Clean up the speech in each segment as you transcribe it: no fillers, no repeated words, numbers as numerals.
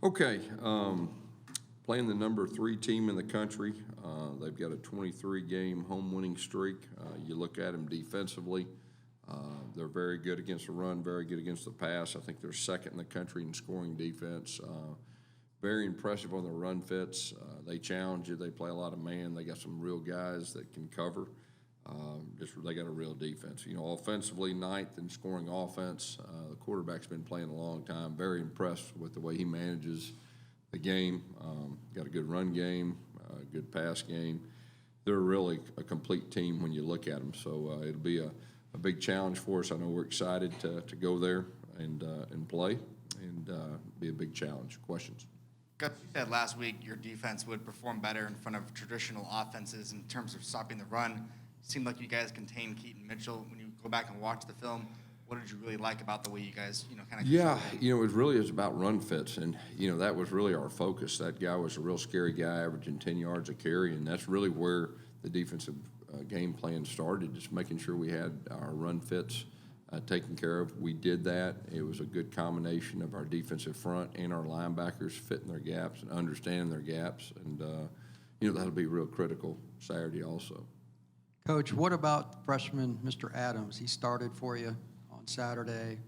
Okay, playing the number 3 team in the country. They've got a 23-game home winning streak. You look at them defensively. They're very good against the run, very good against the pass. I think they're second in the country in scoring defense. Very impressive on the run fits. They challenge you. They play a lot of man. They got some real guys that can cover. They got a real defense. Offensively, ninth in scoring offense. The quarterback's been playing a long time. Very impressed with the way he manages the game. Got a good run game, good pass game. They're really a complete team when you look at them. So it'll be a big challenge for us. I know we're excited to go there and play, and be a big challenge. Questions? Gus, you said last week your defense would perform better in front of traditional offenses in terms of stopping the run. Seemed like you guys contained Keaton Mitchell. When you go back and watch the film, what did you really like about the way you guys, kind of? Yeah, it was about run fits, and that was really our focus. That guy was a real scary guy, averaging 10 yards a carry, and that's really where the defensive game plan started, just making sure we had our run fits taken care of. We did that. It was a good combination of our defensive front and our linebackers fitting their gaps and understanding their gaps, and that'll be real critical Saturday also. Coach, what about freshman Mr. Adams? He started for you on Saturday.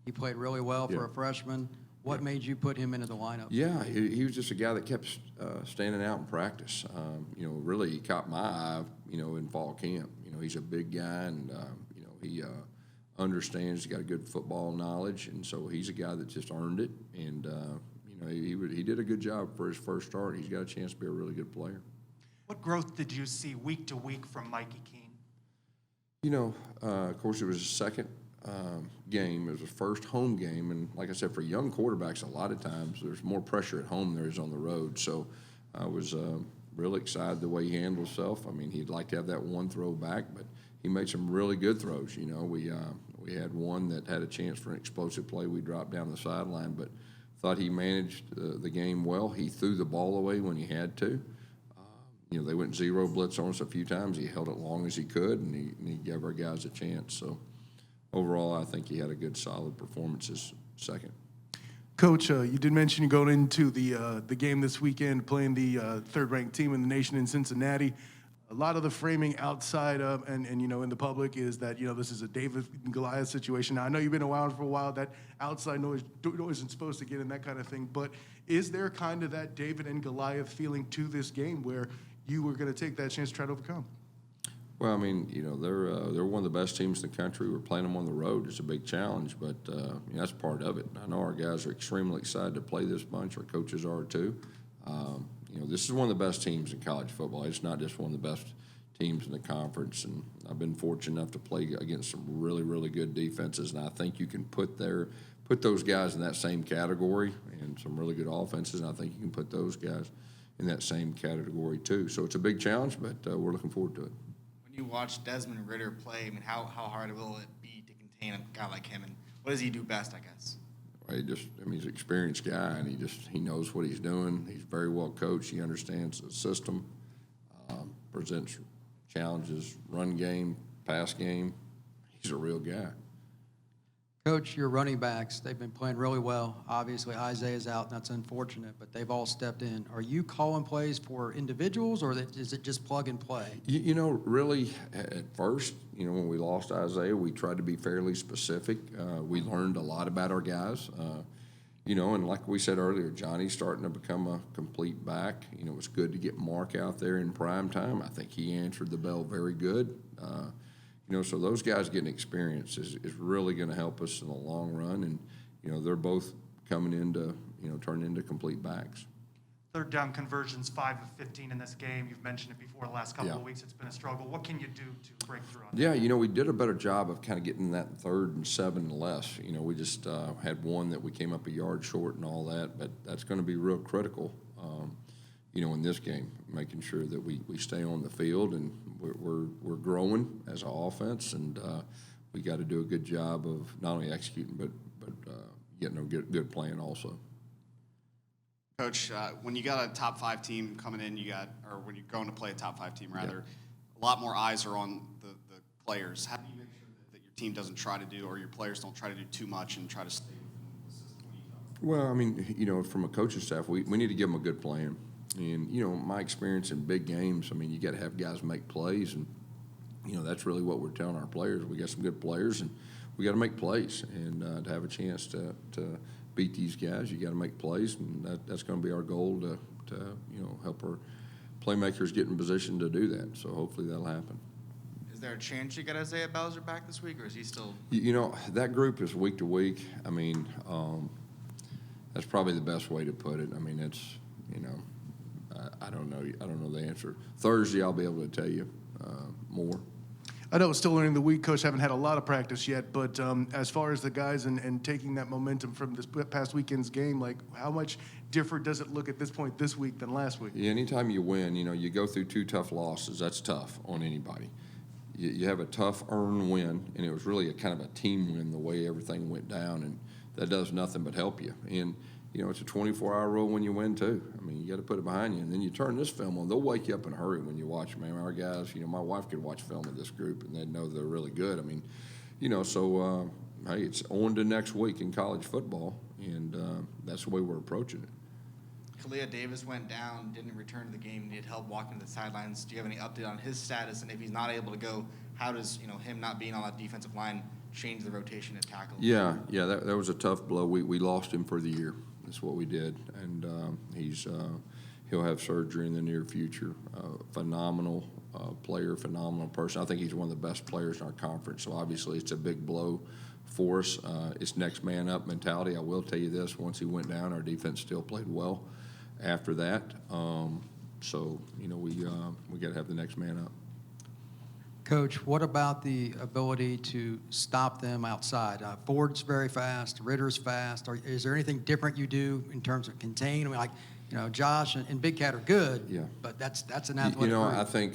He played really well for a freshman. What made you put him into the lineup? Yeah, he was just a guy that kept standing out in practice. Really he caught my eye, in fall camp. He's a big guy, and, he understands, he's got a good football knowledge, and so he's a guy that just earned it. And, he did a good job for his first start. He's got a chance to be a really good player. What growth did you see week to week from Mikey Keene? Of course, it was his second game. It was his first home game. And like I said, for young quarterbacks, a lot of times there's more pressure at home than there is on the road. So I was really excited the way he handled himself. I mean, he'd like to have that one throw back, but he made some really good throws. We had one that had a chance for an explosive play. We dropped down the sideline, but thought he managed the game well. He threw the ball away when he had to. They went zero blitz on us a few times. He held it long as he could, and he gave our guys a chance. So overall, I think he had a good, solid performance his second. Coach, you did mention you going into the game this weekend, playing the third-ranked team in the nation in Cincinnati. A lot of the framing outside of and in the public is that this is a David and Goliath situation. Now, I know you've been around for a while. That outside noise isn't supposed to get in, that kind of thing. But is there kind of that David and Goliath feeling to this game where you were going to take that chance to try to overcome? Well, I mean, they're one of the best teams in the country. We're playing them on the road. It's a big challenge, but that's part of it. I know our guys are extremely excited to play this bunch. Our coaches are too. This is one of the best teams in college football. It's not just one of the best teams in the conference, and I've been fortunate enough to play against some really, really good defenses, and I think you can put those guys in that same category, and some really good offenses, and I think you can put those guys in that same category too. So it's a big challenge, but we're looking forward to it. When you watch Desmond Ridder play, how hard will it be to contain a guy like him, and what does he do best, I guess? He's an experienced guy, and he knows what he's doing. He's very well coached. He understands the system, presents challenges, run game, pass game. He's a real guy. Coach, your running backs, they've been playing really well. Obviously, Isaiah's out, and that's unfortunate, but they've all stepped in. Are you calling plays for individuals, or is it just plug and play? Really, at first, when we lost Isaiah, we tried to be fairly specific. We learned a lot about our guys. And like we said earlier, Johnny's starting to become a complete back. It was good to get Mark out there in prime time. I think he answered the bell very good. So those guys getting experience is really going to help us in the long run. And, they're both coming into, turning into complete backs. Third down conversions, 5 of 15 in this game. You've mentioned it before the last couple of weeks. It's been a struggle. What can you do to break through on that? Yeah, we did a better job of kind of getting that 3rd and 7 and less. We just had one that we came up a yard short and all that, but that's going to be real critical, in this game, making sure that we stay on the field, and we're growing as an offense, and we got to do a good job of not only executing but getting a good plan also. Coach, when you got a top 5 team coming in, or when you're going to play a top 5 team rather, a lot more eyes are on the players. How do you make sure that your team doesn't try to do, or your players don't try to do too much and try to stay within the system? Well, I mean, from a coaching staff, we need to give them a good plan. And, my experience in big games, I mean, you got to have guys make plays. And, that's really what we're telling our players. We got some good players, and we got to make plays. And to have a chance to beat these guys, you got to make plays. And that's going to be our goal to help our playmakers get in position to do that. So hopefully that'll happen. Is there a chance you get Isaiah Bowser back this week, or is he still? That group is week to week. I mean, that's probably the best way to put it. I mean, it's, I don't know. I don't know the answer. Thursday, I'll be able to tell you more. I know it's still early in the week, Coach. Haven't had a lot of practice yet, but as far as the guys and taking that momentum from this past weekend's game, like how much different does it look at this point this week than last week? Yeah, anytime you win, you go through 2 tough losses. That's tough on anybody. You have a tough earned win, and it was really a kind of a team win the way everything went down, and that does nothing but help you. And it's a 24-hour rule when you win too. I mean, you got to put it behind you, and then you turn this film on. They'll wake you up in a hurry when you watch. Man, our guys, my wife could watch film of this group, and they'd know they're really good. I mean, so hey, it's on to next week in college football, and that's the way we're approaching it. Kalia Davis went down, didn't return to the game, needed help walking to the sidelines. Do you have any update on his status? And if he's not able to go, how does him not being on that defensive line change the rotation at tackle? Yeah, that was a tough blow. We lost him for the year. That's what we did, and he'll have surgery in the near future. Phenomenal player, phenomenal person. I think he's one of the best players in our conference. So obviously, it's a big blow for us. It's next man up mentality. I will tell you this: once he went down, our defense still played well. After that, so we got to have the next man up. Coach, what about the ability to stop them outside? Ford's very fast, Ritter's fast. Is there anything different you do in terms of contain? I mean, Josh and Big Cat are good, Yeah. but that's an athletic group. I think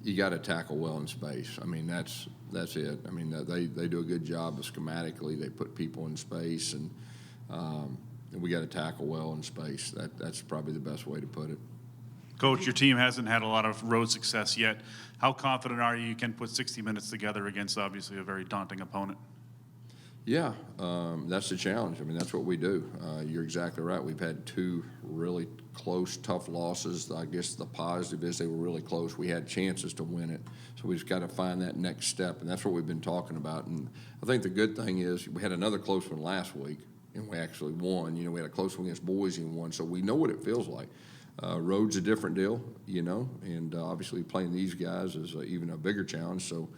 you got to tackle well in space. I mean, that's it. I mean, they do a good job of schematically. They put people in space, and we got to tackle well in space. That's probably the best way to put it. Coach, your team hasn't had a lot of road success yet. How confident are you can put 60 minutes together against obviously a very daunting opponent? Yeah, that's the challenge. I mean, that's what we do. You're exactly right. We've had 2 really close, tough losses. I guess the positive is they were really close. We had chances to win it. So we just got to find that next step, and that's what we've been talking about. And I think the good thing is we had another close one last week, and we actually won. We had a close one against Boise and won, so we know what it feels like. Road's a different deal, and obviously playing these guys is even a bigger challenge. So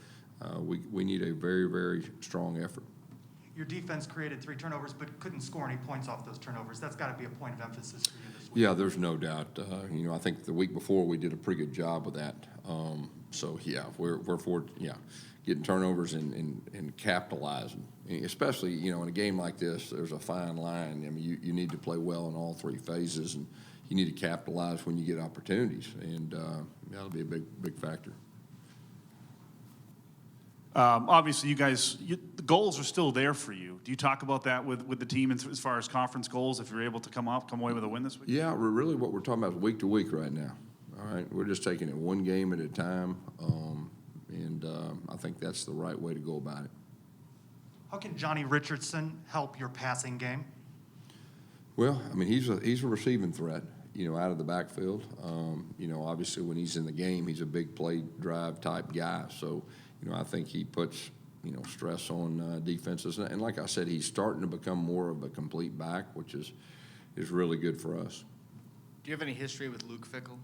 we need a very, very strong effort. Your defense created 3 turnovers, but couldn't score any points off those turnovers. That's got to be a point of emphasis for you this week. Yeah, there's no doubt. I think the week before we did a pretty good job with that. So yeah, we're forward. Yeah, getting turnovers and capitalizing, especially in a game like this. There's a fine line. I mean, you need to play well in all 3 phases, and you need to capitalize when you get opportunities, and that'll be a big factor. Obviously, you guys, the goals are still there for you. Do you talk about that with the team as far as conference goals, if you're able to come away with a win this week? Yeah, really what we're talking about is week to week right now. All right, we're just taking it one game at a time, and I think that's the right way to go about it. How can Johnny Richardson help your passing game? Well, I mean, he's a receiving threat, out of the backfield. Obviously when he's in the game, he's a big play drive type guy. So, I think he puts, stress on defenses. And like I said, he's starting to become more of a complete back, which is really good for us. Do you have any history with Luke Fickell?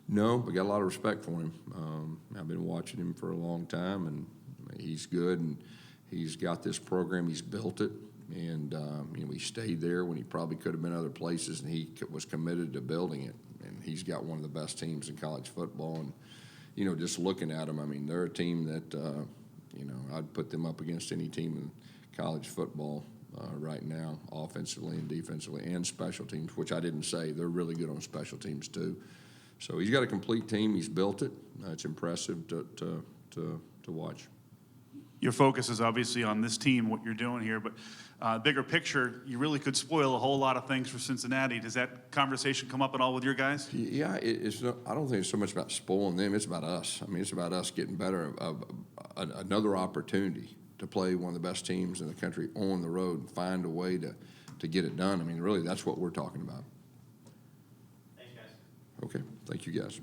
No, but got a lot of respect for him. I've been watching him for a long time, and he's good, and he's got this program. He's built it. And, he stayed there when he probably could have been other places, and he was committed to building it. And he's got one of the best teams in college football. And, just looking at them, I mean, they're a team that, I'd put them up against any team in college football right now, offensively and defensively and special teams, which I didn't say. They're really good on special teams too. So he's got a complete team. He's built it. It's impressive to watch. Your focus is obviously on this team, what you're doing here, but bigger picture, you really could spoil a whole lot of things for Cincinnati. Does that conversation come up at all with your guys? Yeah, I don't think it's so much about spoiling them. It's about us. I mean, it's about us getting better, another opportunity to play one of the best teams in the country on the road and find a way to to get it done. I mean, really, that's what we're talking about. Thanks, guys. Okay, thank you, guys.